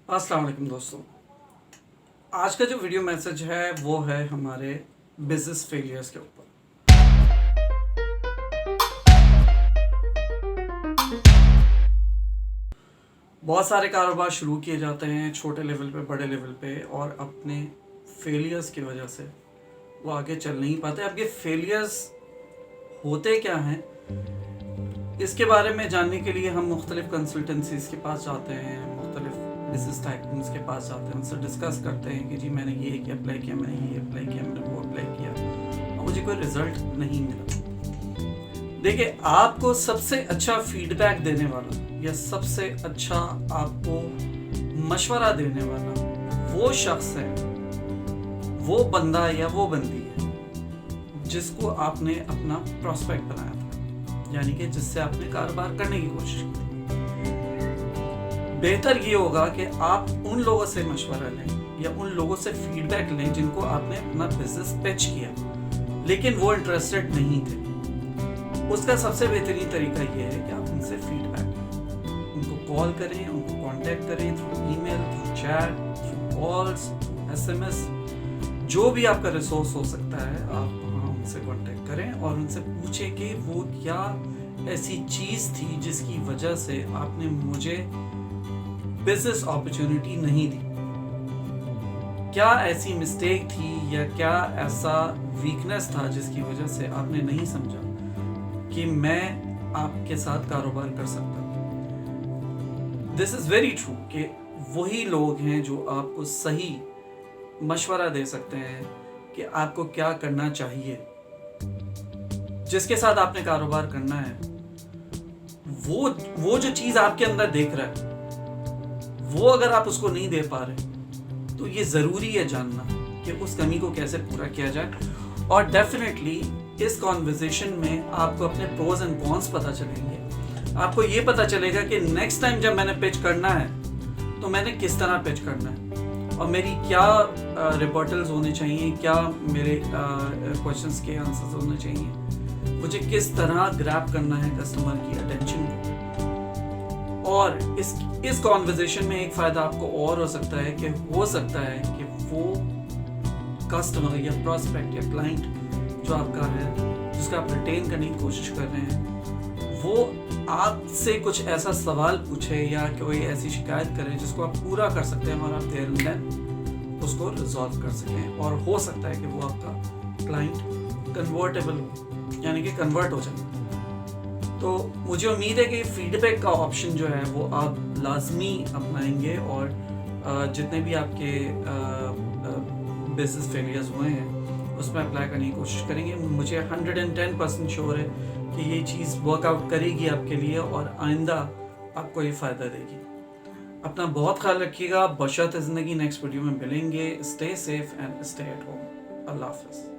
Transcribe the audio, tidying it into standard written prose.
अस्सलाम वालेकुम दोस्तों। आज का जो वीडियो मैसेज है वो है हमारे बिजनेस फेलियर्स के ऊपर। बहुत सारे कारोबार शुरू किए जाते हैं छोटे लेवल पे, बड़े लेवल पे, और अपने फेलियर्स की वजह से वो आगे चल नहीं पाते। अब ये फेलियर्स होते क्या हैं, इसके बारे में जानने के लिए हम मुख्तलिफ कंसल्टेंसीज के पास जाते हैं, मुख्तलिफ बिजनेस टाइकून्स के पास जाते हैं, उनसे डिस्कस करते हैं कि जी मैंने ये अप्लाई किया, मैंने ये अप्लाई किया, मैंने वो अप्लाई किया और मुझे कोई रिजल्ट नहीं मिला। देखिए, आपको सबसे अच्छा फीडबैक देने वाला या सबसे अच्छा आपको मशवरा देने वाला वो शख्स है, वो बंदा या वो बंदी है जिसको आपने अपना प्रोस्पेक्ट बनाया था, यानी कि जिससे आपने कारोबार करने की कोशिश की। बेहतर ये होगा कि आप उन लोगों से मशवरा लें या उन लोगों से फीडबैक लें जिनको आपने अपना बिजनेस पिच किया लेकिन वो इंटरेस्टेड नहीं थे। उसका सबसे बेहतरीन तरीका ये है कि आप उनसे फीडबैक लें, उनको कॉल करें, उनको कांटेक्ट करें through email, through chat, through calls, SMS, जो भी आपका रिसोर्स हो सकता है आप वहाँ उनसे कांटेक्ट करें और उनसे पूछें कि वो क्या ऐसी चीज़ थी जिसकी वजह से आपने मुझे बिजनेस अपॉर्चुनिटी नहीं दी। क्या ऐसी मिस्टेक थी या क्या ऐसा वीकनेस था जिसकी वजह से आपने नहीं समझा कि मैं आपके साथ कारोबार कर सकता हूँ। दिस इज़ वेरी ट्रू कि वही लोग हैं जो आपको सही मशवरा दे सकते हैं कि आपको क्या करना चाहिए। जिसके साथ आपने कारोबार करना है वो जो चीज़ आपके अंदर देख रहा है वो अगर आप उसको नहीं दे पा रहे तो ये ज़रूरी है जानना कि उस कमी को कैसे पूरा किया जाए। और डेफिनेटली इस कॉन्वर्सेशन में आपको अपने प्रोज एंड कॉन्स पता चलेंगे। आपको ये पता चलेगा कि नेक्स्ट टाइम जब मैंने पिच करना है तो मैंने किस तरह पिच करना है और मेरी क्या रिपोर्टल्स होने चाहिए, क्या मेरे क्वेश्चंस के आंसर्स होने चाहिए, मुझे किस तरह ग्रैब करना है कस्टमर की अटेंशन को। और इस कॉन्वर्सेशन में एक फ़ायदा आपको और हो सकता है कि वो कस्टमर या प्रोस्पेक्ट या क्लाइंट जो आपका है, जिसका आप रिटेन करने की कोशिश कर रहे हैं, वो आपसे कुछ ऐसा सवाल पूछे या कोई ऐसी शिकायत करे जिसको आप पूरा कर सकते हैं और आप देयर एंड देन उसको रिजॉल्व कर सकें। और हो सकता है कि वो आपका क्लाइंट कन्वर्टेबल हो, यानी कि कन्वर्ट हो जाए। तो मुझे उम्मीद है कि फीडबैक का ऑप्शन जो है वो आप लाजमी अपनाएंगे और जितने भी आपके बिजनेस फेलियर्स हुए हैं उसमें अप्लाई करने की कोशिश करेंगे। मुझे 110% श्योर है कि ये चीज़ वर्कआउट करेगी आपके लिए और आइंदा आपको ये फ़ायदा देगी। अपना बहुत ख्याल रखिएगा। बशर्ते ज़िंदगी नेक्स्ट वीडियो में मिलेंगे। Stay safe and stay at home. अल्लाह हाफ़िज़।